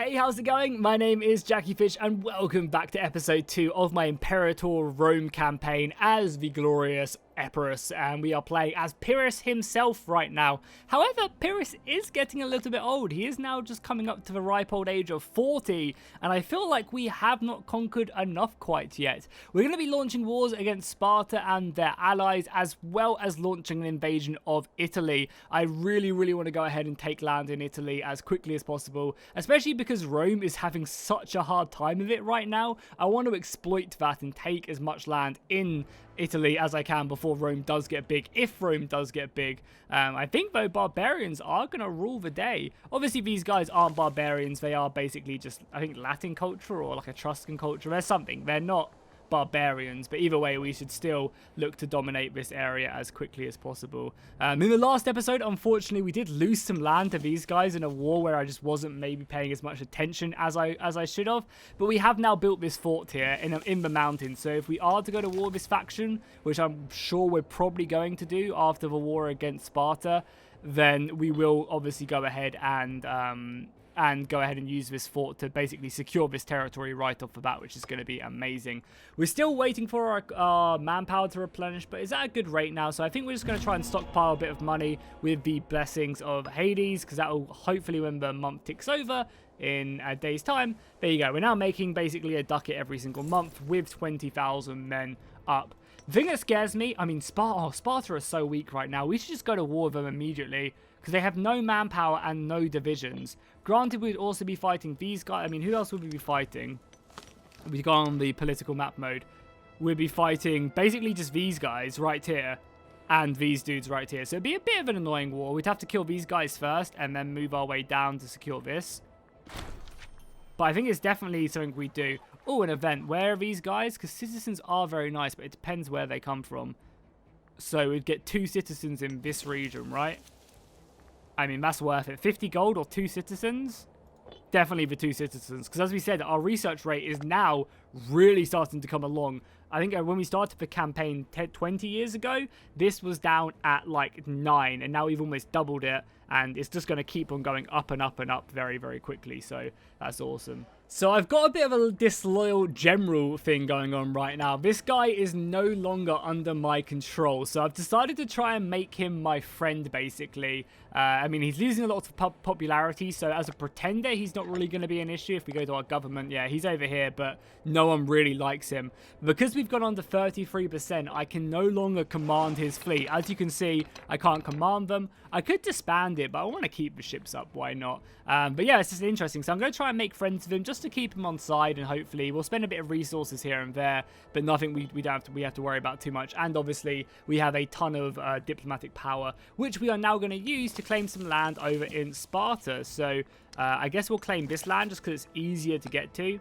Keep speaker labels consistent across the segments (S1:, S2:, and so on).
S1: Hey, how's it going? My name is Jackie Fish and welcome back to episode 2 of my Imperator Rome campaign as the glorious Epirus, and we are playing as Pyrrhus himself right now. However, Pyrrhus is getting a little bit old. He is now just coming up to the ripe old age of 40, and I feel like we have not conquered enough quite yet. We're going to be launching wars against Sparta and their allies, as well as launching an invasion of Italy. I really want to go ahead and take land in Italy as quickly as possible, especially because Rome is having such a hard time of it right now. I want to exploit that and take as much land in Italy as I can before Rome does get big, if Rome does get big. I think, though, barbarians are going to rule the day. Obviously, these guys aren't barbarians. They are basically just, I think, Latin culture or like Etruscan culture. There's something. They're not barbarians, but either way, we should still look to dominate this area as quickly as possible. In the last episode, unfortunately, we did lose some land to these guys in a war where I just wasn't maybe paying as much attention as I should have, but we have now built this fort here in the mountains. So if we are to go to war with this faction, which I'm sure we're probably going to do after the war against Sparta, then we will obviously go ahead and go ahead and use this fort to basically secure this territory right off the bat, which is going to be amazing. We're still waiting for our manpower to replenish, but it's at a good rate now, so I think we're just going to try and stockpile a bit of money with the blessings of Hades, because that will hopefully, when the month ticks over in a day's time, there you go. We're now making basically a ducat every single month with 20,000 men up. The thing that scares me, I mean, Sparta is so weak right now. We should just go to war with them immediately, because they have no manpower and no divisions. Granted, we'd also be fighting these guys. I mean, who else would we be fighting? We've gone on the political map mode. We'd be fighting basically just these guys right here and these dudes right here. So it'd be a bit of an annoying war. We'd have to kill these guys first and then move our way down to secure this. But I think it's definitely something we do. Oh, an event. Where are these guys? Because citizens are very nice, but it depends where they come from. So we'd get 2 citizens in this region, right? I mean, that's worth it. 50 gold or 2 citizens? Definitely the 2 citizens. Because as we said, our research rate is now really starting to come along. I think when we started the campaign 20 years ago, this was down at like 9. And now we've almost doubled it. And it's just going to keep on going up and up and up very quickly. So that's awesome. So I've got a bit of a disloyal general thing going on right now. This guy is no longer under my control. So I've decided to try and make him my friend, basically. I mean, he's losing a lot of popularity. So as a pretender, he's not really going to be an issue. If we go to our government, yeah, he's over here, but no one really likes him. Because we've gone on to 33%, I can no longer command his fleet. As you can see, I can't command them. I could disband it, but I want to keep the ships up. Why not? But yeah, it's just interesting. So I'm going to try and make friends with him just to keep him on side, and hopefully we'll spend a bit of resources here and there, but nothing we have to worry about too much. And obviously we have a ton of diplomatic power, which we are now going to use to claim some land over in Sparta. So I guess we'll claim this land just because it's easier to get to.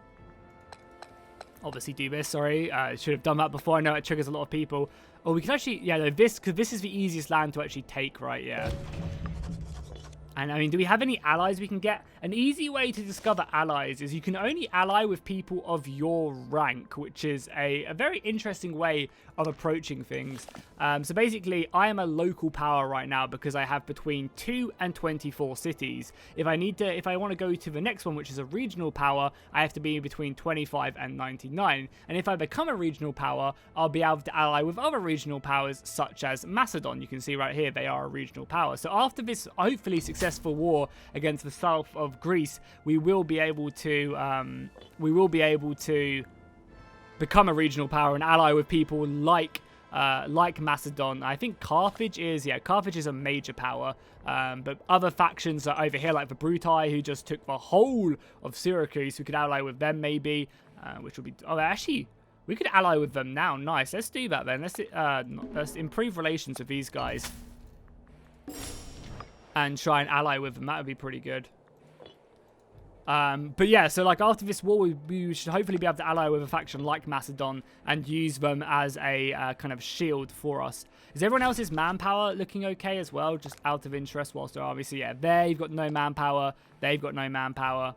S1: Obviously do this, sorry. I should have done that before. I know it triggers a lot of people. Oh, we can actually, yeah, no, because this is the easiest land to actually take, right? Yeah. And I mean, do we have any allies we can get? An easy way to discover allies is you can only ally with people of your rank, which is a very interesting way of approaching things. So basically, I am a local power right now because I have between 2 and 24 cities. If I want to go to the next one, which is a regional power, I have to be between 25 and 99. And if I become a regional power, I'll be able to ally with other regional powers, such as Macedon. You can see right here, they are a regional power. So after this hopefully successful war against the south of Greece, we will be able to become a regional power and ally with people like Macedon. I think Carthage is a major power, but other factions are over here like the Brutii, who just took the whole of Syracuse. We could ally with them maybe, which would be, oh, actually we could ally with them now. Nice, let's do that then. Let's improve relations with these guys and try and ally with them. That would be pretty good. But yeah, so like after this war, we should hopefully be able to ally with a faction like Macedon and use them as a kind of shield for us. Is everyone else's manpower looking okay as well? Just out of interest, whilst they're obviously, yeah, they've got no manpower. They've got no manpower.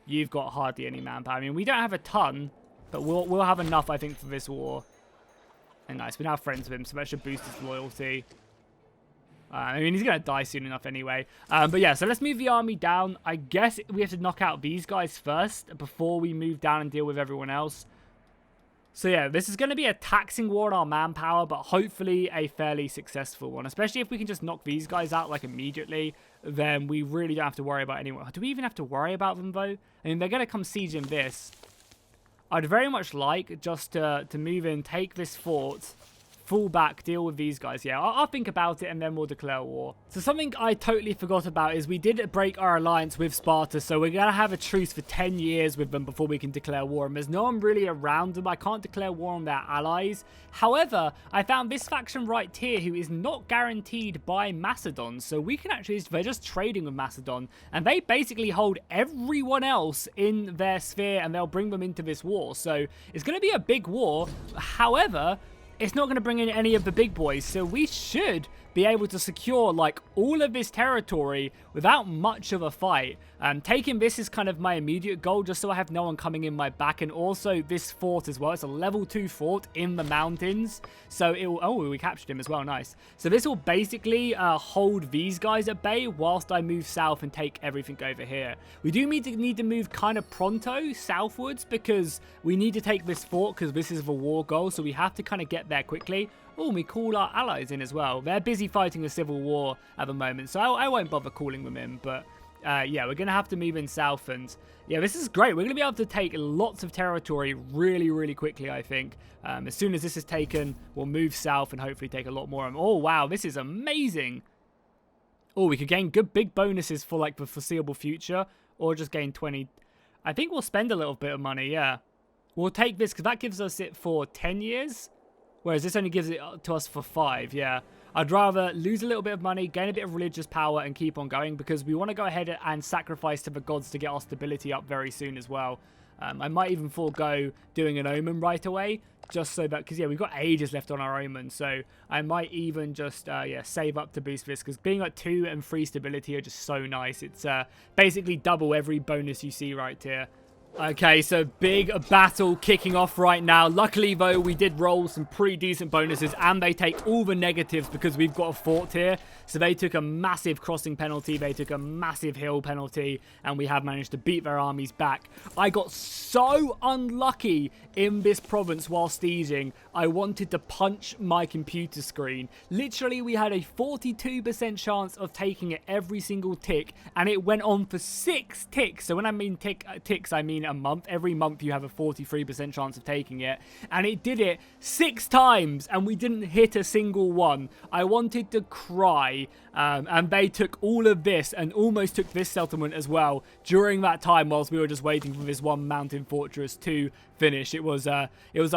S1: You've got hardly any manpower. I mean, we don't have a ton, but we'll have enough, I think, for this war. And nice, we're now friends with him, so that should boost his loyalty. I mean, he's going to die soon enough anyway. But yeah, so let's move the army down. I guess we have to knock out these guys first before we move down and deal with everyone else. So yeah, this is going to be a taxing war on our manpower, but hopefully a fairly successful one. Especially if we can just knock these guys out like immediately, then we really don't have to worry about anyone. Do we even have to worry about them though? I mean, they're going to come siege in this. I'd very much like just to move in, take this fort, fall back, deal with these guys. Yeah, I'll think about it and then we'll declare war. So something I totally forgot about is we did break our alliance with Sparta, so we're going to have a truce for 10 years with them before we can declare war. And there's no one really around them. I can't declare war on their allies. However, I found this faction right here who is not guaranteed by Macedon. So we can actually, they're just trading with Macedon. And they basically hold everyone else in their sphere and they'll bring them into this war. So it's going to be a big war. However, it's not going to bring in any of the big boys, so we should be able to secure like all of this territory without much of a fight. Taking this is kind of my immediate goal, just so I have no one coming in my back, and also this fort as well. It's a level 2 fort in the mountains, so it will, oh, we captured him as well, nice. So this will basically hold these guys at bay whilst I move south and take everything over here. We do need to move kind of pronto southwards because we need to take this fort because this is the war goal, so we have to kind of get there quickly. Oh, we call our allies in as well. They're busy fighting a civil war at the moment, so I won't bother calling them in. But yeah, we're going to have to move in south. And yeah, this is great. We're going to be able to take lots of territory really, really quickly, I think. As soon as this is taken, we'll move south and hopefully take a lot more. Oh, wow, this is amazing. Oh, we could gain good big bonuses for like the foreseeable future, or just gain 20. I think we'll spend a little bit of money, yeah. We'll take this because that gives us it for 10 years. Whereas this only gives it to us for 5, yeah. I'd rather lose a little bit of money, gain a bit of religious power, and keep on going because we want to go ahead and sacrifice to the gods to get our stability up very soon as well. I might even forego doing an omen right away, just so that, because yeah, we've got ages left on our omen, so I might even just, yeah, save up to boost this, because being at 2 and 3 stability are just so nice. It's basically double every bonus you see right here. Okay, so big battle kicking off right now. Luckily, though, we did roll some pretty decent bonuses, and they take all the negatives because we've got a fort here. So they took a massive crossing penalty, they took a massive hill penalty, and we have managed to beat their armies back. I got so unlucky in this province while sieging. I wanted to punch my computer screen. Literally, we had a 42% chance of taking it every single tick, and it went on for 6 ticks. So when I mean ticks, I mean a month. Every month you have a 43% chance of taking it, and it did it 6 times and we didn't hit a single one. I wanted to cry, and they took all of this and almost took this settlement as well during that time whilst we were just waiting for this one mountain fortress to finish. It was a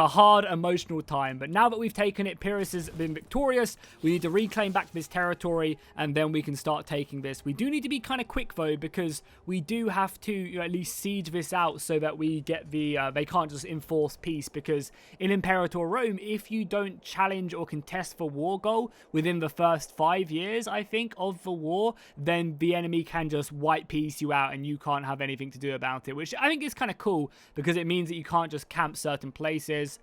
S1: hard emotional time, but now that we've taken it, Pyrrhus has been victorious. We need to reclaim back this territory and then we can start taking this. We do need to be kind of quick though, because we do have to at least siege this out so that we get the they can't just enforce peace, because in Imperator Rome, if you don't challenge or contest for war goal within the first 5 years, I think, of the war, then the enemy can just white peace you out and you can't have anything to do about it, which I think is kind of cool because it means that you can't just camp certain places.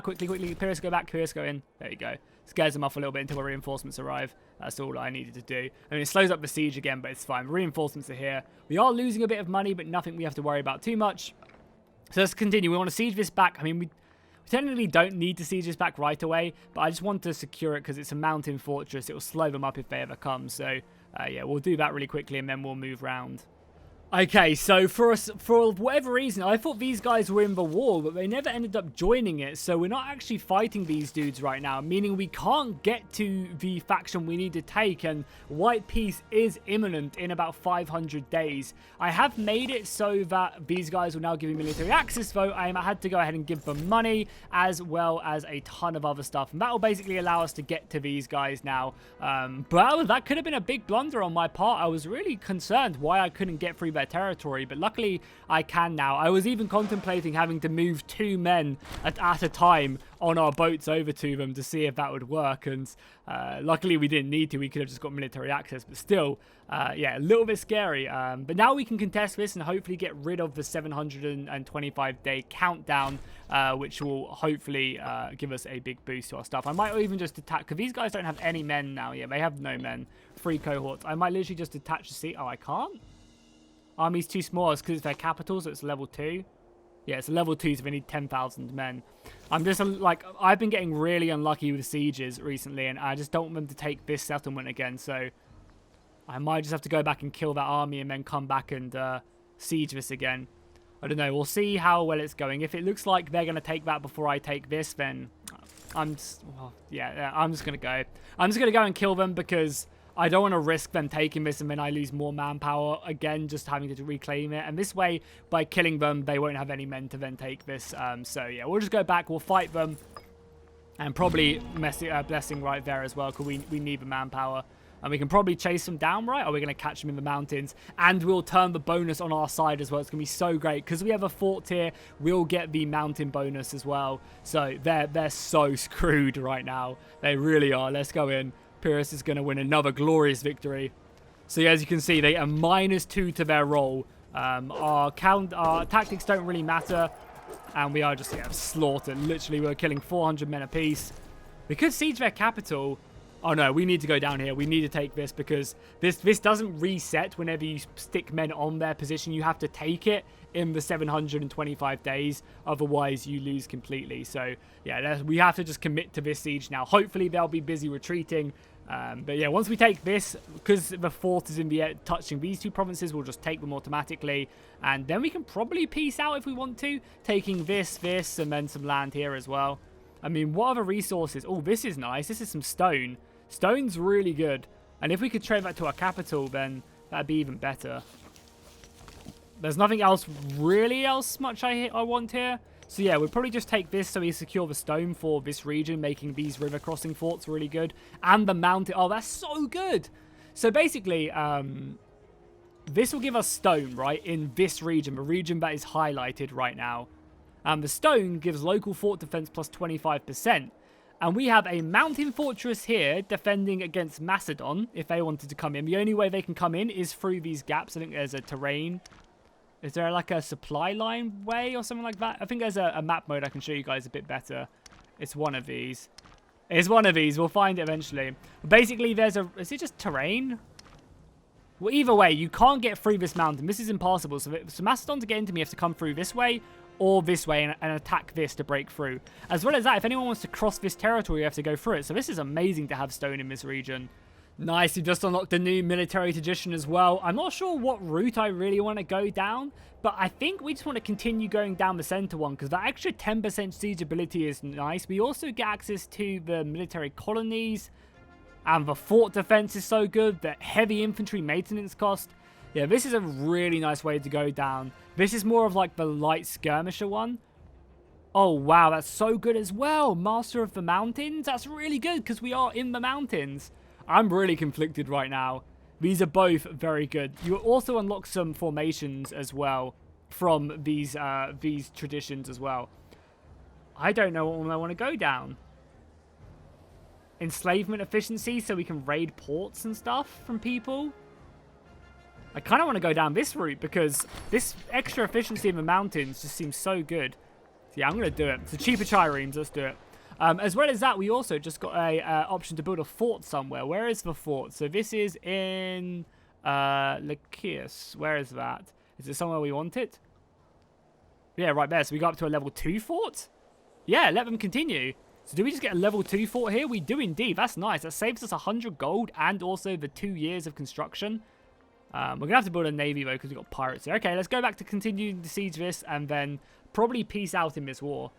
S1: Quickly, Pyrrhus, go back, Pyrrhus, go in. There you go. Scares them off a little bit until the reinforcements arrive. That's all I needed to do. I mean, it slows up the siege again, but it's fine. Reinforcements are here. We are losing a bit of money, but nothing we have to worry about too much. So let's continue. We want to siege this back. I mean, we technically don't need to siege this back right away, but I just want to secure it because it's a mountain fortress. It will slow them up if they ever come. So, yeah, we'll do that really quickly and then we'll move round. Okay, so for whatever reason, I thought these guys were in the war, but they never ended up joining it, so we're not actually fighting these dudes right now, meaning we can't get to the faction we need to take, and white peace is imminent in about 500 days. I have made it so that these guys will now give me military access, though. I had to go ahead and give them money, as well as a ton of other stuff, and that will basically allow us to get to these guys now. But that could have been a big blunder on my part. I was really concerned why I couldn't get through their territory, but luckily I can now. I was even contemplating having to move 2 men at a time on our boats over to them to see if that would work, and luckily we didn't need to. We could have just got military access, but still, yeah, a little bit scary. But now we can contest this and hopefully get rid of the 725-day countdown, which will hopefully give us a big boost to our stuff. I might even just attack, because these guys don't have any men now. Yeah, they have no men. 3 cohorts. I might literally just attach the sea. Oh, I can't? Army's too small. It's because it's their capital, so it's level 2. Yeah, it's a level 2, so they need 10,000 men. I'm just, like, I've been getting really unlucky with sieges recently, and I just don't want them to take this settlement again, so I might just have to go back and kill that army and then come back and siege this again. I don't know. We'll see how well it's going. If it looks like they're going to take that before I take this, then I'm just, well, yeah, I'm just going to go. I'm just going to go and kill them because I don't want to risk them taking this and then I lose more manpower again, just having to reclaim it. And this way, by killing them, they won't have any men to then take this. So yeah, we'll just go back. We'll fight them. And probably blessing right there as well, because we need the manpower. And we can probably chase them down, right? Or we're going to catch them in the mountains. And we'll turn the bonus on our side as well. It's going to be so great. Because we have a fort here, we'll get the mountain bonus as well. So they're so screwed right now. They really are. Let's go in. Pyrrhus is going to win another glorious victory. So yeah, as you can see, they are -2 to their roll. Our tactics don't really matter. And we are just slaughtered. Literally, we're killing 400 men apiece. We could siege their capital. Oh no, we need to go down here. We need to take this because this doesn't reset whenever you stick men on their position. You have to take it in the 725 days. Otherwise, you lose completely. So yeah, we have to just commit to this siege now. Hopefully, they'll be busy retreating. But yeah, once we take this, because the fort is in the air touching these 2 provinces, we'll just take them automatically. And then we can probably peace out if we want to, taking this, and then some land here as well. I mean, what other resources? Oh, this is nice. This is some stone. Stone's really good. And if we could trade that to our capital, then that'd be even better. There's nothing else much I want here. So yeah, we'll probably just take this so we secure the stone for this region, making these river crossing forts really good. And the mountain. Oh, that's so good. So basically, this will give us stone, right, in this region, the region that is highlighted right now. And the stone gives local fort defense plus 25%. And we have a mountain fortress here defending against Macedon if they wanted to come in. The only way they can come in is through these gaps. I think there's a terrain. Is there like a supply line way or something like that? I think there's a map mode I can show you guys a bit better. It's one of these. It's one of these. We'll find it eventually. Basically, there's a... Is it just terrain? Well, either way, you can't get through this mountain. This is impassable. So Macedon to get into me, you have to come through this way or this way and attack this to break through. As well as that, if anyone wants to cross this territory, you have to go through it. So this is amazing to have stone in this region. Nice, we just unlocked a new military tradition as well. I'm not sure what route I really want to go down, but I think we just want to continue going down the center one because that extra 10% siege ability is nice. We also get access to the military colonies, and the fort defense is so good. The heavy infantry maintenance cost. Yeah, this is a really nice way to go down. This is more of like the light skirmisher one. Oh, wow, that's so good as well. Master of the Mountains. That's really good because we are in the mountains. I'm really conflicted right now. These are both very good. You also unlock some formations as well from these traditions as well. I don't know what one I want to go down. Enslavement efficiency so we can raid ports and stuff from people. I kind of want to go down this route because this extra efficiency in the mountains just seems so good. So yeah, I'm going to do it. So cheaper triremes, let's do it. As well as that, we also just got a option to build a fort somewhere. Where is the fort? So this is in Lycius. Where is that? Is it somewhere we want it? Yeah, right there. So we go up to a level 2 fort? Yeah, let them continue. So do we just get a level 2 fort here? We do indeed. That's nice. That saves us 100 gold and also the 2 years of construction. We're going to have to build a navy, though, because we've got pirates here. Okay, let's go back to continuing to siege this and then probably peace out in this war.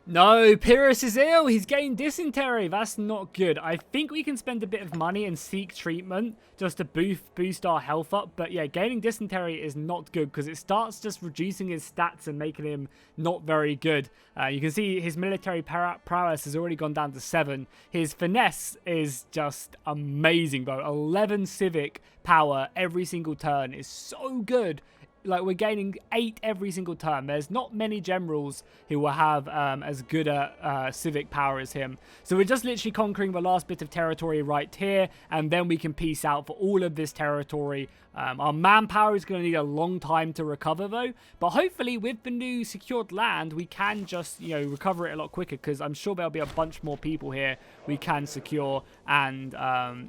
S1: No, Pyrrhus is ill. He's getting dysentery. That's not good. I think we can spend a bit of money and seek treatment just to boost our health up. But yeah, gaining dysentery is not good because it starts just reducing his stats and making him not very good. You can see his military prowess has already gone down to 7. His finesse is just amazing, bro. 11 civic power every single turn is so good. Like, we're gaining 8 every single turn. There's not many generals who will have as good a civic power as him. So we're just literally conquering the last bit of territory right here, and then we can peace out for all of this territory. Our manpower is going to need a long time to recover, though. But hopefully, with the new secured land, we can just, you know, recover it a lot quicker, because I'm sure there'll be a bunch more people here we can secure. And,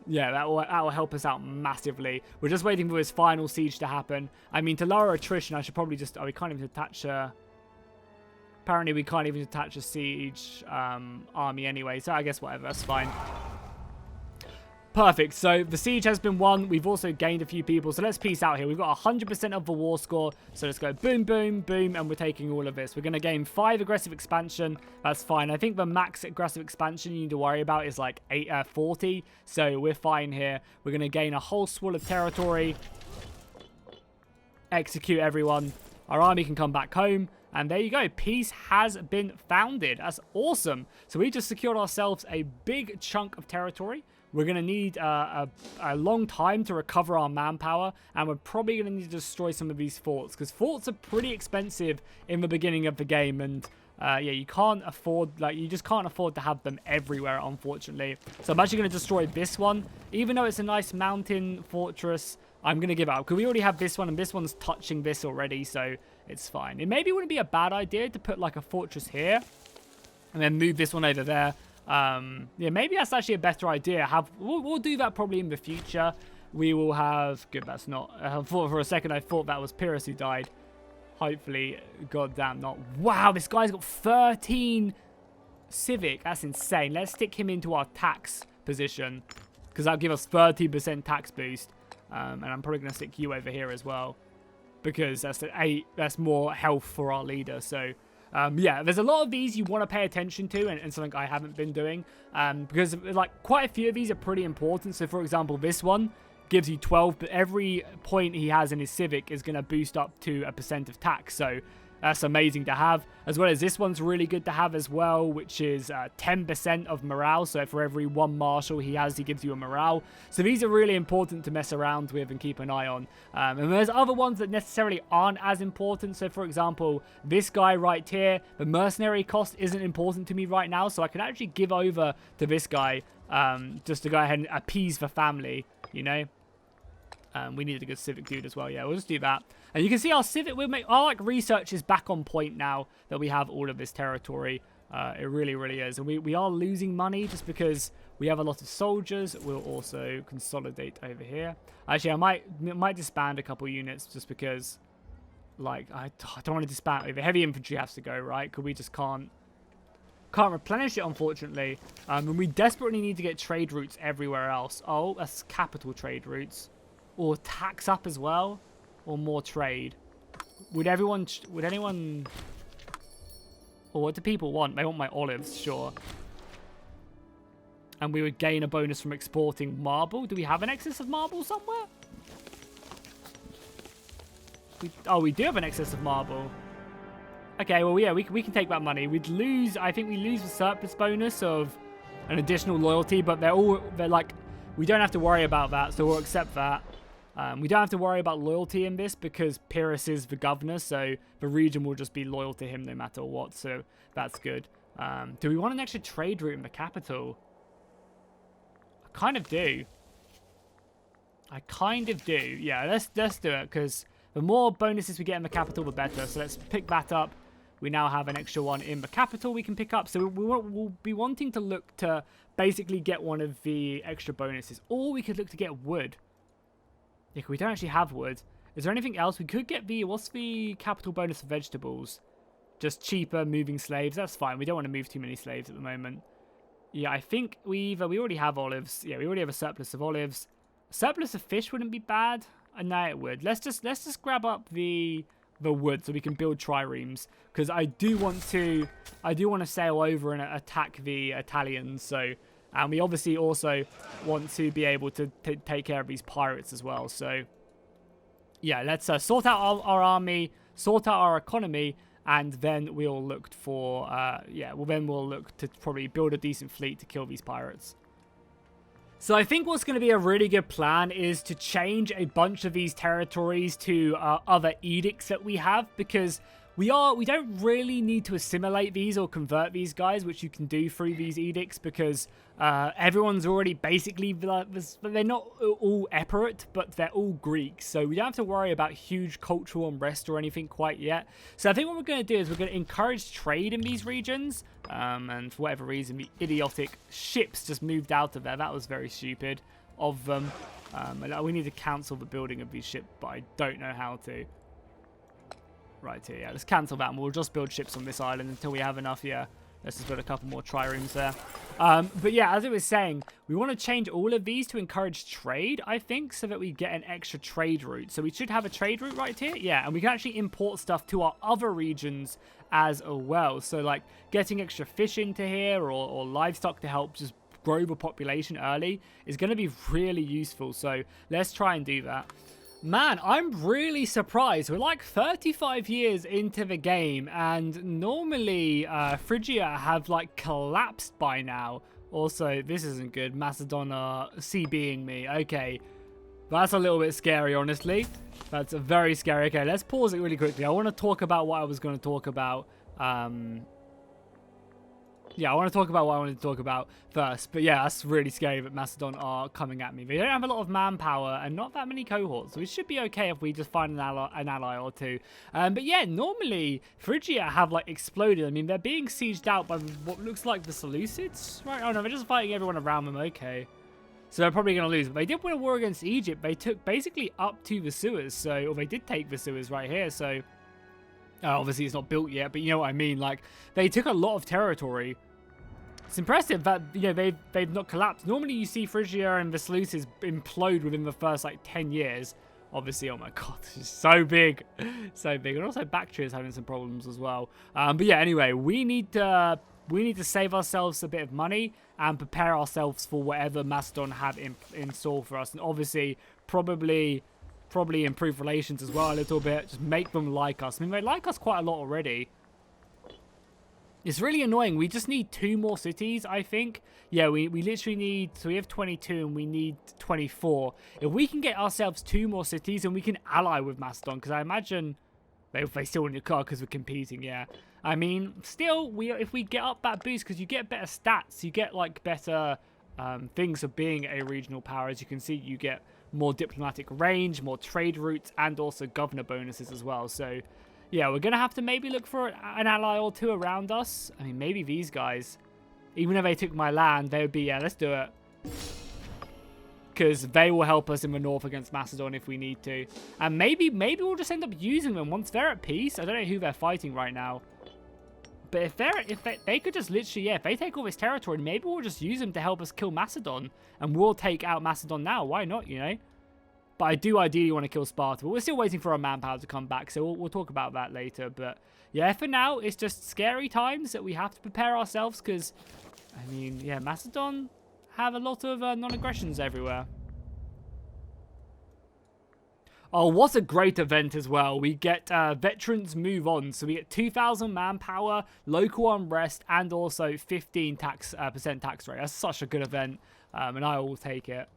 S1: yeah, that will help us out massively. We're just waiting for his final siege to happen. I mean, to lower attrition, I should probably just... Oh, we can't even attach a... Apparently, we can't even attach a siege army anyway. So I guess whatever, that's fine. Perfect. So the siege has been won. We've also gained a few people. So let's peace out here. We've got 100% of the war score. So let's go boom, boom, boom. And we're taking all of this. We're going to gain 5 aggressive expansion. That's fine. I think the max aggressive expansion you need to worry about is like 40. So we're fine here. We're going to gain a whole swell of territory. Execute everyone. Our army can come back home. And there you go. Peace has been founded. That's awesome. So we just secured ourselves a big chunk of territory. We're going to need a long time to recover our manpower, and we're probably going to need to destroy some of these forts, because forts are pretty expensive in the beginning of the game, and yeah, you can't afford, like, you just can't afford to have them everywhere, unfortunately. So I'm actually going to destroy this one. Even though it's a nice mountain fortress, I'm going to give up, because we already have this one, and this one's touching this already, so it's fine. It maybe wouldn't be a bad idea to put, like, a fortress here, and then move this one over there. Yeah, maybe that's actually a better idea. We'll do that probably in the future. We will have... Good, that's not... for a second, I thought that was Pyrrhus who died. Hopefully, goddamn not. Wow, this guy's got 13 civic. That's insane. Let's stick him into our tax position, because that'll give us 30% tax boost. And I'm probably going to stick you over here as well, because that's more health for our leader. So... yeah, there's a lot of these you want to pay attention to, and something I haven't been doing, because like quite a few of these are pretty important. So for example, this one gives you 12, but every point he has in his civic is going to boost up to a % of tax. So that's amazing to have, as well as this one's really good to have as well, which is 10% of morale. So for every 1 marshal he has, he gives you a morale. So these are really important to mess around with and keep an eye on. And there's other ones that necessarily aren't as important. So for example, this guy right here, the mercenary cost isn't important to me right now, so I can actually give over to this guy just to go ahead and appease the family, you know. We needed a good civic dude as well. Yeah, we'll just do that. And you can see our civic, our like research is back on point now that we have all of this territory. It really, really is. And we are losing money just because we have a lot of soldiers. We'll also consolidate over here. Actually, I might disband a couple units just because, like, I don't want to disband. The heavy infantry has to go, right? Because we just can't replenish it, unfortunately. And we desperately need to get trade routes everywhere else. Oh, that's capital trade routes. Or tax up as well, or more trade. Would anyone, or what do people want? They want my olives, sure. And we would gain a bonus from exporting marble. Do we have an excess of marble somewhere? We do have an excess of marble. Okay, well, yeah, we can take that money. We'd lose, I think we lose the surplus bonus of an additional loyalty, but they're like, we don't have to worry about that, so we'll accept that. We don't have to worry about loyalty in this because Pyrrhus is the governor, so the region will just be loyal to him no matter what, so that's good. Do we want an extra trade route in the capital? I kind of do. Yeah, let's do it, because the more bonuses we get in the capital, the better. So let's pick that up. We now have an extra one in the capital we can pick up. So we'll be wanting to look to basically get one of the extra bonuses. Or we could look to get wood. Yeah, we don't actually have wood. Is there anything else? We could get what's the capital bonus for vegetables? Just cheaper moving slaves. That's fine. We don't want to move too many slaves at the moment. Yeah, I think we already have olives. Yeah, we already have a surplus of olives. A surplus of fish wouldn't be bad. No, it would. Let's just grab up the the wood so we can build triremes, because I do want to sail over and attack the Italians. So, and we obviously also want to be able to take care of these pirates as well. So yeah, let's sort out our army, sort out our economy, and then we'll look for we'll look to probably build a decent fleet to kill these pirates. So I think what's going to be a really good plan is to change a bunch of these territories to other edicts that we have, because we don't really need to assimilate these or convert these guys, which you can do through these edicts, because everyone's already basically, they're not all Epirate, but they're all Greek, so we don't have to worry about huge cultural unrest or anything quite yet. So I think what we're going to do is we're going to encourage trade in these regions, and for whatever reason the idiotic ships just moved out of there. That was very stupid of them. And we need to cancel the building of these ships, but I don't know how to. Right here, yeah, let's cancel that and we'll just build ships on this island until we have enough. Yeah, let's just build a couple more triremes there. But yeah, as I was saying, we want to change all of these to encourage trade, I think, so that we get an extra trade route. So we should have a trade route right here, yeah, and we can actually import stuff to our other regions as well. So like getting extra fish into here or livestock to help just grow the population early is going to be really useful. So let's try and do that. Man, I'm really surprised. We're like 35 years into the game, and normally Phrygia have like collapsed by now. Also, this isn't good. Macedon are CBing me. Okay, that's a little bit scary, honestly. That's very scary. Okay, let's pause it really quickly. I want to talk about what I was going to talk about. Yeah, I want to talk about what I wanted to talk about first. But yeah, that's really scary that Macedon are coming at me. They don't have a lot of manpower and not that many cohorts. So it should be okay if we just find an ally or two. But yeah, normally Phrygia have like exploded. I mean, they're being sieged out by what looks like the Seleucids, right? Oh no, they're just fighting everyone around them. Okay. So they're probably going to lose. But they did win a war against Egypt. They took basically up to the Suez. So, or they did take the Suez right here. So obviously it's not built yet, but you know what I mean. Like, they took a lot of territory. It's impressive that, you know, they've not collapsed. Normally you see Phrygia and the Seleucids implode within the first like 10 years. Obviously, oh my god, this is so big. So big. And also Bactria is having some problems as well. But yeah, anyway, we need to save ourselves a bit of money and prepare ourselves for whatever Macedon have in store for us. And obviously, probably improve relations as well a little bit. Just make them like us. I mean, they like us quite a lot already. It's really annoying. We just need 2 more cities, I think. Yeah, we literally need... So we have 22 and we need 24. If we can get ourselves 2 more cities and we can ally with Macedon, because I imagine they still want your car because we're competing, yeah. I mean, still, if we get up that boost, because you get better stats, you get like better things of being a regional power. As you can see, you get more diplomatic range, more trade routes, and also governor bonuses as well. So... yeah, we're going to have to maybe look for an ally or two around us. I mean, maybe these guys. Even if they took my land, they would be, yeah, let's do it. Because they will help us in the north against Macedon if we need to. And maybe we'll just end up using them once they're at peace. I don't know who they're fighting right now. But if they could just literally, yeah, if they take all this territory, maybe we'll just use them to help us kill Macedon. And we'll take out Macedon now. Why not, you know? But I do ideally want to kill Sparta. But we're still waiting for our manpower to come back. So we'll talk about that later. But yeah, for now, it's just scary times that we have to prepare ourselves. Because, I mean, yeah, Macedon have a lot of non-aggressions everywhere. Oh, what a great event as well. We get veterans move on. So we get 2,000 manpower, local unrest, and also 15% tax rate. That's such a good event. And I will take it.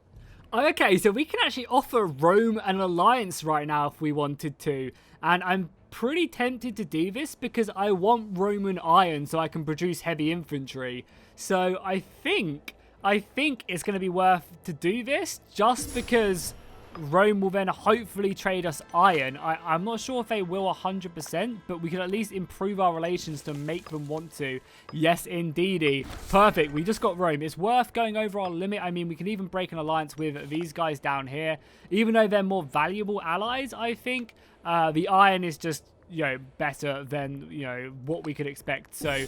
S1: Okay, so we can actually offer Rome an alliance right now if we wanted to. And I'm pretty tempted to do this because I want Roman iron so I can produce heavy infantry. So I think it's going to be worth to do this just because Rome will then hopefully trade us iron. I'm not sure if they will 100%, but we can at least improve our relations to make them want to. Yes, indeedy. Perfect. We just got Rome. It's worth going over our limit. I mean, we can even break an alliance with these guys down here. Even though they're more valuable allies, I think the iron is just, you know, better than, you know, what we could expect. So...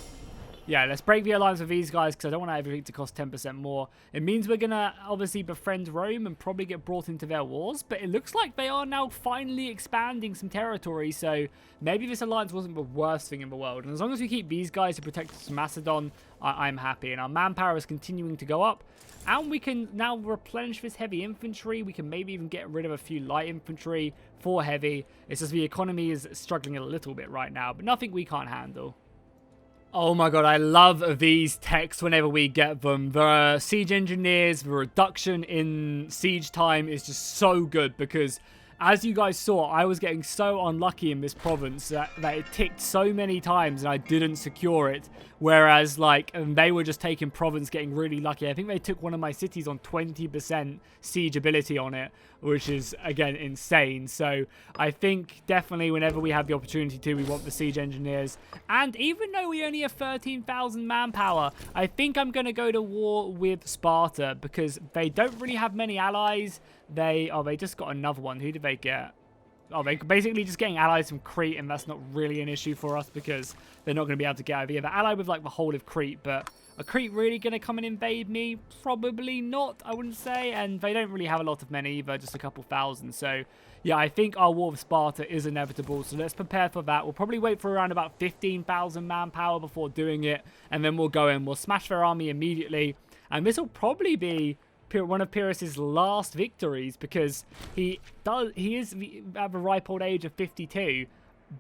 S1: Yeah, let's break the alliance with these guys because I don't want everything to cost 10% more. It means we're going to obviously befriend Rome and probably get brought into their wars. But it looks like they are now finally expanding some territory. So maybe this alliance wasn't the worst thing in the world. And as long as we keep these guys to protect Macedon, I'm happy. And our manpower is continuing to go up. And we can now replenish this heavy infantry. We can maybe even get rid of a few light infantry for heavy. It's just the economy is struggling a little bit right now. But nothing we can't handle. Oh my god, I love these techs whenever we get them. The siege engineers, the reduction in siege time is just so good because, as you guys saw, I was getting so unlucky in this province that it ticked so many times and I didn't secure it. Whereas, like, they were just taking province, getting really lucky. I think they took one of my cities on 20% siege ability on it, which is, again, insane. So, I think definitely whenever we have the opportunity to, we want the siege engineers. And even though we only have 13,000 manpower, I think I'm going to go to war with Sparta because they don't really have many allies. They just got another one. Who did they get? Oh, they're basically just getting allies from Crete, and that's not really an issue for us because they're not going to be able to get over here. They're allied with, like, the whole of Crete, but are Crete really going to come and invade me? Probably not, I wouldn't say, and they don't really have a lot of men either, just a couple thousand. So, yeah, I think our war with Sparta is inevitable, so let's prepare for that. We'll probably wait for around about 15,000 manpower before doing it, and then we'll go in. We'll smash their army immediately, and this will probably be one of Pyrrhus's last victories because he is at the ripe old age of 52,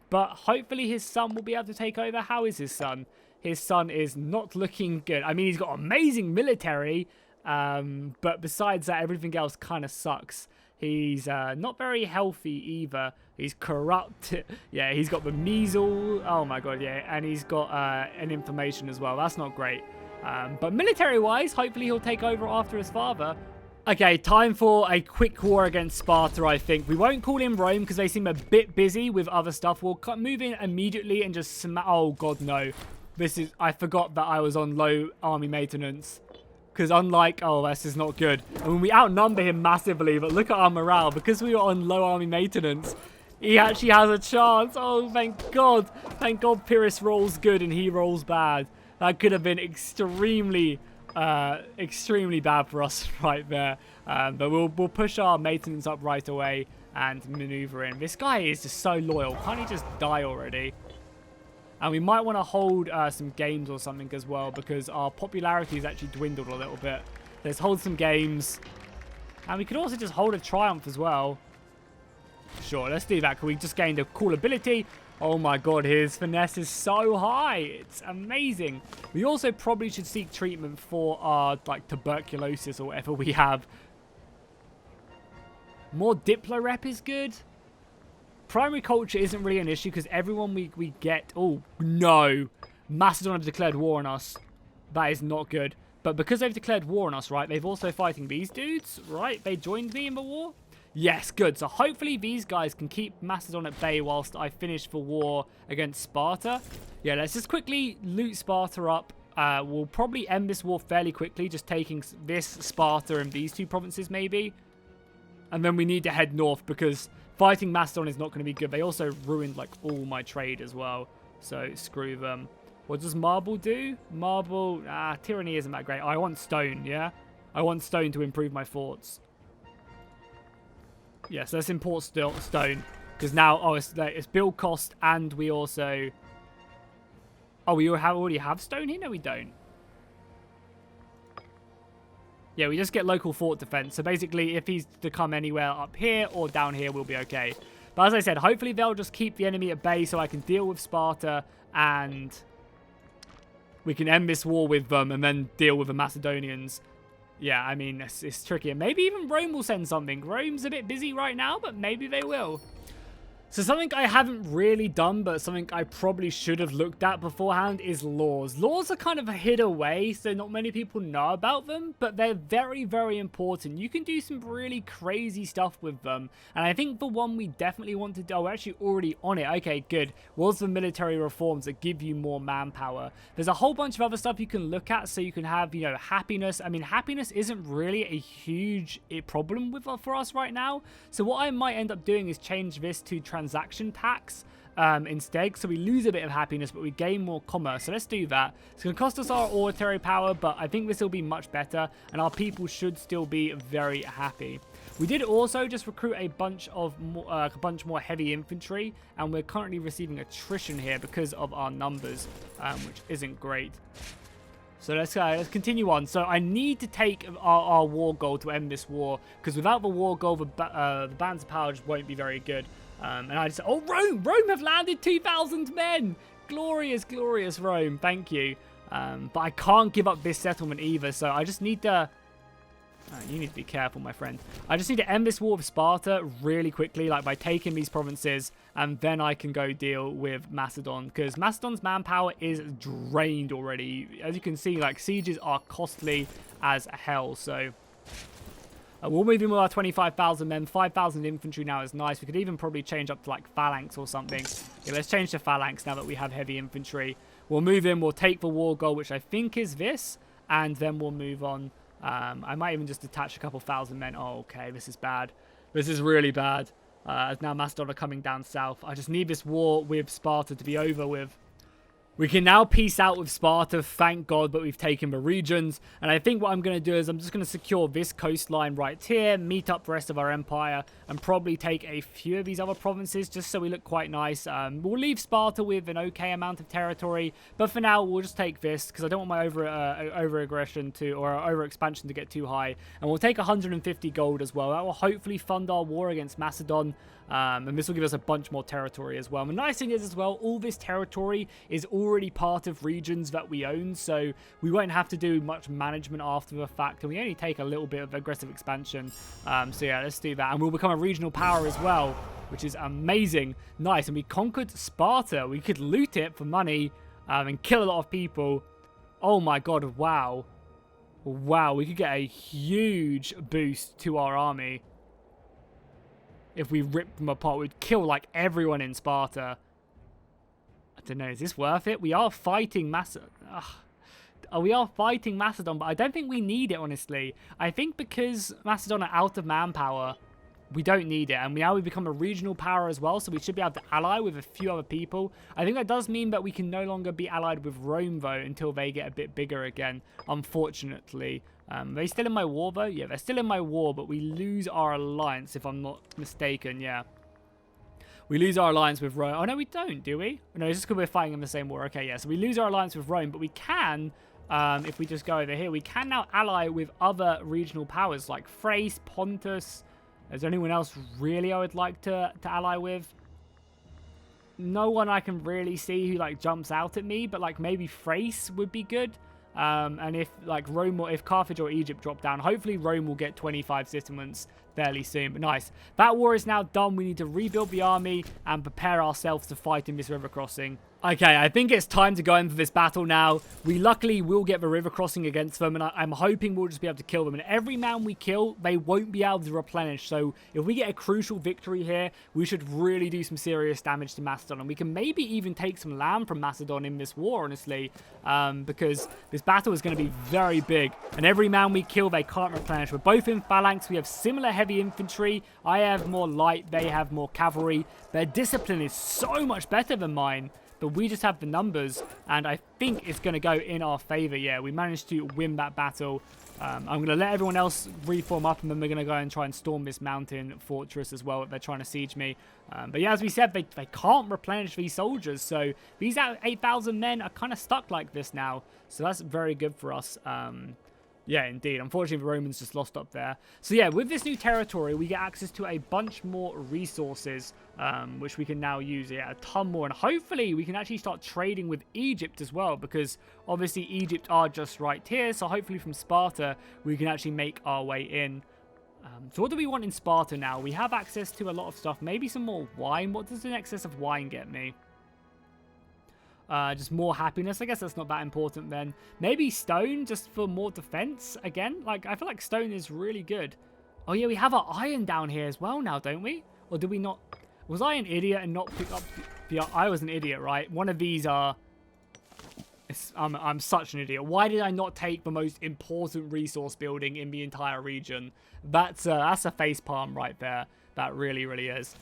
S1: but hopefully his son will be able to take over. How is his son? His son is not looking good. I mean, he's got amazing military, but besides that, everything else kind of sucks. He's not very healthy either. He's corrupt. Yeah, he's got the measles. Oh my god, yeah, and he's got an inflammation as well. That's not great. But military-wise, hopefully he'll take over after his father. Okay, time for a quick war against Sparta, I think. We won't call in Rome because they seem a bit busy with other stuff. We'll move in immediately and just oh, God, no. I forgot that I was on low army maintenance. Because unlike, oh, this is not good. I mean, we outnumber him massively, but look at our morale. Because we were on low army maintenance, he actually has a chance. Oh, thank God. Thank God Pyrrhus rolls good and he rolls bad. That could have been extremely bad for us right there. But we'll push our maintenance up right away and maneuver in. This guy is just so loyal. Can't he just die already? And we might want to hold some games or something as well because our popularity has actually dwindled a little bit. Let's hold some games. And we could also just hold a triumph as well. Sure, let's do that because we just gained a cool ability. Oh my god, his finesse is so high. It's amazing. We also probably should seek treatment for our, like, tuberculosis or whatever we have. More Diplo rep is good. Primary culture isn't really an issue because everyone we get... Oh, no. Macedon have declared war on us. That is not good. But because they've declared war on us, right, they've also fighting these dudes, right? They joined me in the war. Yes, good. So hopefully these guys can keep Macedon at bay whilst I finish the war against Sparta. Yeah, let's just quickly loot Sparta up. We'll probably end this war fairly quickly, just taking this Sparta and these two provinces maybe. And then we need to head north because fighting Macedon is not going to be good. They also ruined, like, all my trade as well. So screw them. What does marble do? Marble, tyranny isn't that great. I want stone, yeah? I want stone to improve my forts. Yes, let's import stone. Because now, oh, it's build cost and we also... Oh, we already have stone here? No, we don't. Yeah, we just get local fort defense. So basically, if he's to come anywhere up here or down here, we'll be okay. But as I said, hopefully they'll just keep the enemy at bay so I can deal with Sparta and we can end this war with them and then deal with the Macedonians. Yeah, I mean, it's tricky. And maybe even Rome will send something. Rome's a bit busy right now, but maybe they will. So something I haven't really done, but something I probably should have looked at beforehand is laws. Laws are kind of hid away, so not many people know about them, but they're very, very important. You can do some really crazy stuff with them. And I think the one we definitely want to do, we're actually already on it. Okay, good. Was the military reforms that give you more manpower. There's a whole bunch of other stuff you can look at, so you can have, you know, happiness. I mean, happiness isn't really a huge problem for us right now. So what I might end up doing is change this to transaction tax. instead. So we lose a bit of happiness, but we gain more commerce. So let's do that. It's going to cost us our oratory power, but I think this will be much better, and our people should still be very happy. We did also just recruit a bunch more heavy infantry, and we're currently receiving attrition here because of our numbers, which isn't great. So let's continue on. So I need to take our war goal to end this war, because without the war goal, the balance of power just won't be very good. And I just... Oh, Rome have landed 2,000 men! Glorious, glorious Rome. Thank you. But I can't give up this settlement either, so I just need to... you need to be careful, my friend. I just need to end this war with Sparta really quickly, like by taking these provinces, and then I can go deal with Macedon, because Macedon's manpower is drained already. As you can see, like, sieges are costly as hell, so... we'll move in with our 25,000 men. 5,000 infantry now is nice. We could even probably change up to, like, phalanx or something. Yeah, let's change to phalanx now that we have heavy infantry. We'll move in, we'll take the war goal, which I think is this, and then we'll move on. I might even just detach a couple thousand men. Oh, okay, this is bad. This is really bad. As now Macedon are coming down south. I just need this war with Sparta to be over with. We can now peace out with Sparta, thank God, but we've taken the regions. And I think what I'm going to do is I'm just going to secure this coastline right here, meet up the rest of our empire, and probably take a few of these other provinces just so we look quite nice. We'll leave Sparta with an okay amount of territory, but for now we'll just take this because I don't want my over-aggression to, or over-expansion to get too high. And we'll take 150 gold as well. That will hopefully fund our war against Macedon. And this will give us a bunch more territory as well. And the nice thing is as well, all this territory is already part of regions that we own, so we won't have to do much management after the fact, and we only take a little bit of aggressive expansion. So yeah, let's do that. And we'll become a regional power as well, which is amazing. Nice. And we conquered Sparta. We could loot it for money and kill a lot of people. Oh my God, wow. Wow, we could get a huge boost to our army. If we ripped them apart, we'd kill, like, everyone in Sparta. I don't know, is this worth it? We are fighting Macedon. We are fighting Macedon, but I don't think we need it, honestly. I think because Macedon are out of manpower, we don't need it. And now we become a regional power as well, so we should be able to ally with a few other people. I think that does mean that we can no longer be allied with Rome, though, until they get a bit bigger again, unfortunately. Are they still in my war, though? Yeah, they're still in my war, but we lose our alliance, if I'm not mistaken, yeah. We lose our alliance with Rome. Oh, no, we don't, do we? No, it's just because we're fighting in the same war. Okay, yeah, so we lose our alliance with Rome, but we can, if we just go over here, we can now ally with other regional powers, like Thrace, Pontus. Is there anyone else really I would like to ally with? No one I can really see who, like, jumps out at me, but, like, maybe Thrace would be good. And if, like, Rome or if Carthage or Egypt drop down, hopefully Rome will get 25 settlements fairly soon. But nice. That war is now done. We need to rebuild the army and prepare ourselves to fight in this river crossing. Okay, I think it's time to go in for this battle now. We luckily will get the river crossing against them, and I'm hoping we'll just be able to kill them. And every man we kill, they won't be able to replenish. So if we get a crucial victory here, we should really do some serious damage to Macedon. And we can maybe even take some land from Macedon in this war, honestly, because this battle is going to be very big. And every man we kill, they can't replenish. We're both in phalanx. We have similar heavy infantry. I have more light. They have more cavalry. Their discipline is so much better than mine. But we just have the numbers, and I think it's going to go in our favor. Yeah, we managed to win that battle. I'm going to let everyone else reform up, and then we're going to go and try and storm this mountain fortress as well if they're trying to siege me. But yeah, as we said, they can't replenish these soldiers, so these 8,000 men are kind of stuck like this now. So that's very good for us. Yeah, indeed. Unfortunately, the Romans just lost up there. So yeah, with this new territory, we get access to a bunch more resources, which we can now use. Yeah, a ton more. And hopefully, we can actually start trading with Egypt as well, because obviously, Egypt are just right here. So hopefully, from Sparta, we can actually make our way in. So what do we want in Sparta now? We have access to a lot of stuff. Maybe some more wine. What does an excess of wine get me? Just more happiness. I guess that's not that important then. Maybe stone just for more defense again. Like, I feel like stone is really good. Oh yeah, we have our iron down here as well now, don't we? Or did we not? Was I an idiot and not pick up the I was an idiot, right? One of these are... I'm such an idiot. Why did I not take the most important resource building in the entire region? That's a facepalm right there. That really, really is.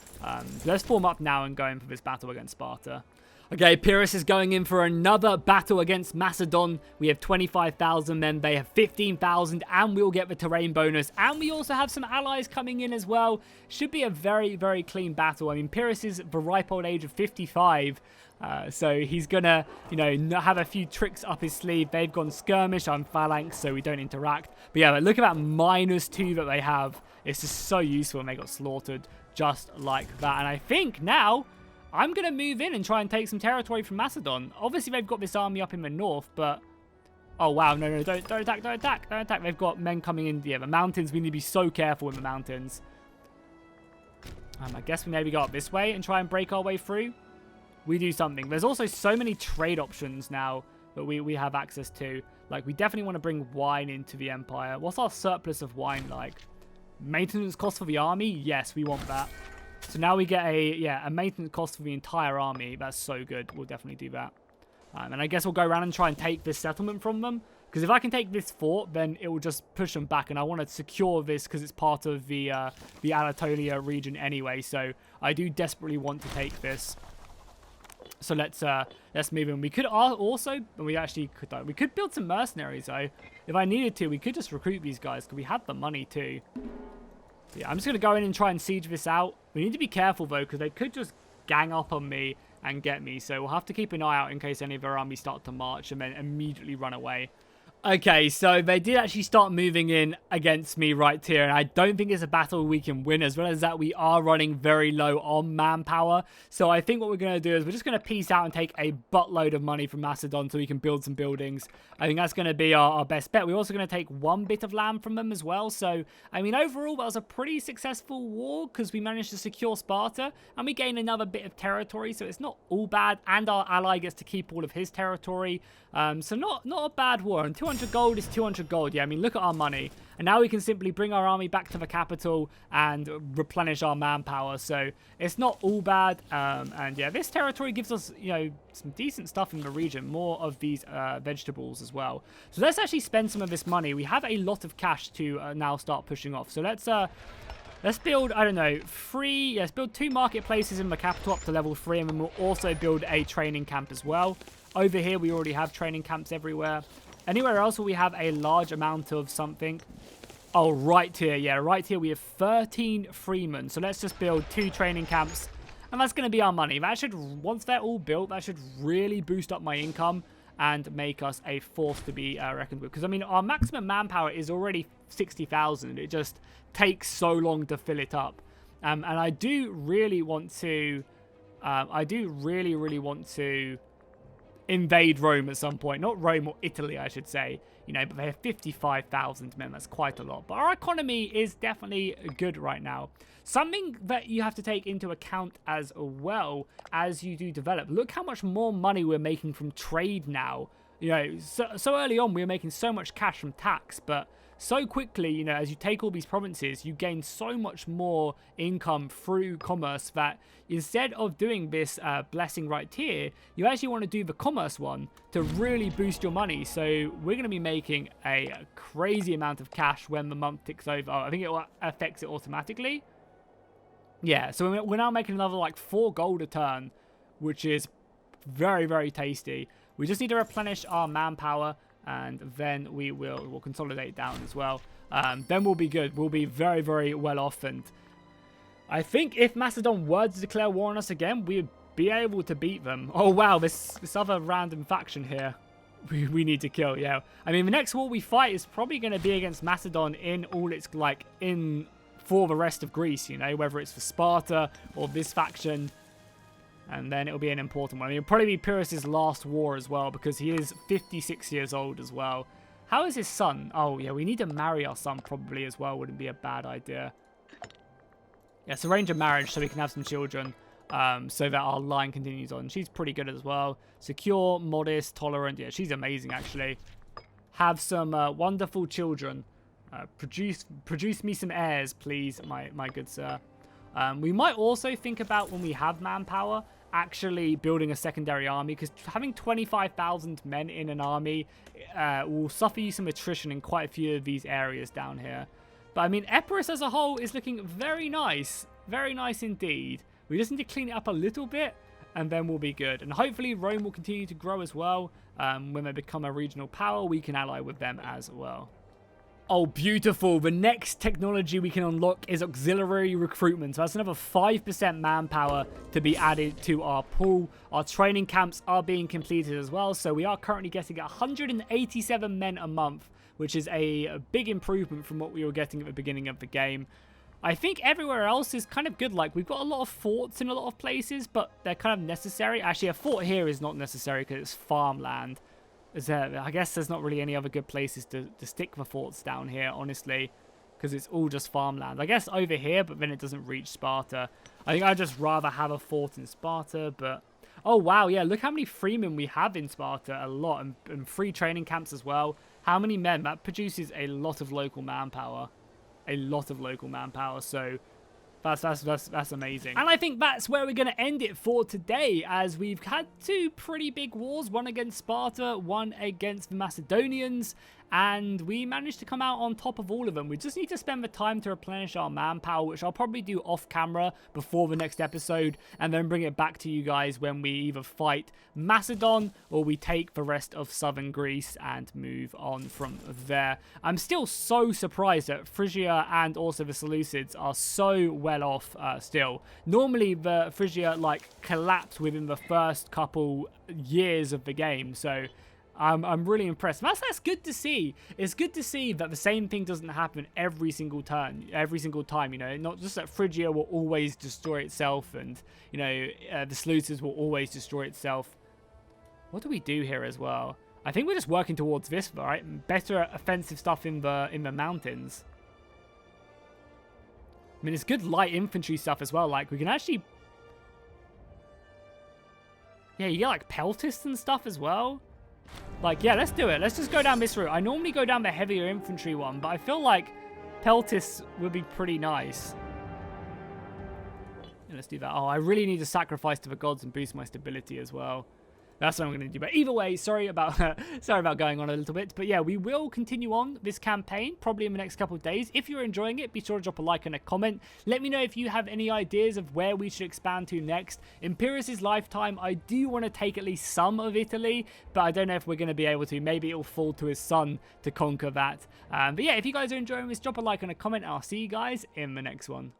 S1: Let's form up now and go in for this battle against Sparta. Okay, Pyrrhus is going in for another battle against Macedon. We have 25,000 men, they have 15,000, and we'll get the terrain bonus. And we also have some allies coming in as well. Should be a very, very clean battle. I mean, Pyrrhus is the ripe old age of 55. So he's gonna, you know, have a few tricks up his sleeve. They've gone skirmish, I'm phalanx, so we don't interact. But yeah, look at that -2 that they have. It's just so useful, and they got slaughtered just like that. And I think now I'm going to move in and try and take some territory from Macedon. Obviously, they've got this army up in the north, but... Oh, wow. No, don't attack, don't attack, don't attack. They've got men coming in. Yeah, the mountains. We need to be so careful in the mountains. I guess we maybe go up this way and try and break our way through. We do something. There's also so many trade options now that we have access to. Like, we definitely want to bring wine into the empire. What's our surplus of wine like? Maintenance cost for the army? Yes, we want that. So now we get a maintenance cost for the entire army. That's so good. We'll definitely do that. And I guess we'll go around and try and take this settlement from them. Because if I can take this fort, then it will just push them back. And I want to secure this because it's part of the Anatolia region anyway. So I do desperately want to take this. So let's move in. We could also, we could build some mercenaries though. If I needed to, we could just recruit these guys because we have the money too. Yeah, I'm just going to go in and try and siege this out. We need to be careful, though, because they could just gang up on me and get me. So we'll have to keep an eye out in case any of our armies start to march and then immediately run away. Okay, so they did actually start moving in against me right here, and I don't think it's a battle we can win. As well as that, we are running very low on manpower. So I think what we're going to do is we're just going to peace out and take a buttload of money from Macedon so we can build some buildings. I think that's going to be our best bet. We're also going to take one bit of land from them as well. So, I mean, overall, that was a pretty successful war because we managed to secure Sparta, and we gained another bit of territory, so it's not all bad, and our ally gets to keep all of his territory. So not a bad war, and 200 gold is 200 gold. Yeah, I mean, look at our money. And now we can simply bring our army back to the capital and replenish our manpower. So it's not all bad. And yeah, this territory gives us, you know, some decent stuff in the region. More of these vegetables as well. So let's actually spend some of this money. We have a lot of cash to now start pushing off. So let's build, I don't know, let's build 2 marketplaces in the capital up to level 3. And then we'll also build a training camp as well. Over here, we already have training camps everywhere. Anywhere else will we have a large amount of something? Oh, right here. Yeah, right here we have 13 freemen. So let's just build 2 training camps. And that's going to be our money. That should, once they're all built, that should really boost up my income and make us a force to be reckoned with. Because, I mean, our maximum manpower is already 60,000. It just takes so long to fill it up. And I do really want to... really want to invade Rome at some point. Not Rome, or Italy, I should say. You know, but they have 55,000 men. That's quite a lot. But our economy is definitely good right now. Something that you have to take into account as well as you do develop. Look how much more money we're making from trade now. You know, so early on we were making so much cash from tax, but so quickly, you know, as you take all these provinces, you gain so much more income through commerce that instead of doing this blessing right here, you actually want to do the commerce one to really boost your money. So we're going to be making a crazy amount of cash when the month ticks over. Oh, I think it affects it automatically. Yeah, so we're now making another like 4 gold a turn, which is very, very tasty. We just need to replenish our manpower, and then we'll consolidate down as well. Then we'll be good. We'll be very, very well off. And I think if Macedon were to declare war on us again, we'd be able to beat them. Oh, wow. This other random faction here we need to kill. Yeah. I mean, the next war we fight is probably going to be against Macedon in all its, like, for the rest of Greece, you know, whether it's for Sparta or this faction. And then it'll be an important one. I mean, it'll probably be Pyrrhus' last war as well, because he is 56 years old as well. How is his son? Oh, yeah, we need to marry our son probably as well. Wouldn't be a bad idea. Yes, arrange a marriage so we can have some children, so that our line continues on. She's pretty good as well. Secure, modest, tolerant. Yeah, she's amazing, actually. Have some wonderful children. Produce me some heirs, please, my good sir. We might also think about, when we have manpower, actually building a secondary army, because having 25,000 men in an army will suffer you some attrition in quite a few of these areas down here. But I mean, Epirus as a whole is looking very nice. Very nice indeed. We just need to clean it up a little bit, and then we'll be good. And hopefully Rome will continue to grow as well. When they become a regional power, we can ally with them as well. Oh, beautiful. The next technology we can unlock is auxiliary recruitment. So that's another 5% manpower to be added to our pool. Our training camps are being completed as well. So we are currently getting 187 men a month, which is a big improvement from what we were getting at the beginning of the game. I think everywhere else is kind of good. Like, we've got a lot of forts in a lot of places, but they're kind of necessary. Actually, a fort here is not necessary because it's farmland. I guess there's not really any other good places to stick the forts down here, honestly, because it's all just farmland. I guess over here, but then it doesn't reach Sparta. I think I'd just rather have a fort in Sparta, but... Oh, wow, yeah, look how many freemen we have in Sparta. A lot, and free training camps as well. How many men? That produces a lot of local manpower. A lot of local manpower, so... That's amazing. And I think that's where we're going to end it for today, as we've had two pretty big wars, one against Sparta, one against the Macedonians, and we managed to come out on top of all of them. We just need to spend the time to replenish our manpower, which I'll probably do off camera before the next episode, and then bring it back to you guys when we either fight Macedon or we take the rest of southern Greece and move on from there. I'm still so surprised that Phrygia and also the Seleucids are so well off still. Normally the Phrygia like collapsed within the first couple years of the game, so I'm really impressed. That's good to see. It's good to see that the same thing doesn't happen every single turn, every single time, you know. Not just that Phrygia will always destroy itself and, you know, the Seleucids will always destroy itself. What do we do here as well? I think we're just working towards this, right? Better offensive stuff in the mountains. I mean, it's good light infantry stuff as well. Like, we can actually... Yeah, you get, like, peltists and stuff as well. Like, yeah, let's do it. Let's just go down this route. I normally go down the heavier infantry one, but I feel like peltists would be pretty nice. Yeah, let's do that. Oh, I really need to sacrifice to the gods and boost my stability as well. That's what I'm going to do. But either way, sorry about going on a little bit. But yeah, we will continue on this campaign probably in the next couple of days. If you're enjoying it, be sure to drop a like and a comment. Let me know if you have any ideas of where we should expand to next. In Pyrrhus' lifetime, I do want to take at least some of Italy, but I don't know if we're going to be able to. Maybe it'll fall to his son to conquer that. But yeah, if you guys are enjoying this, drop a like and a comment. I'll see you guys in the next one.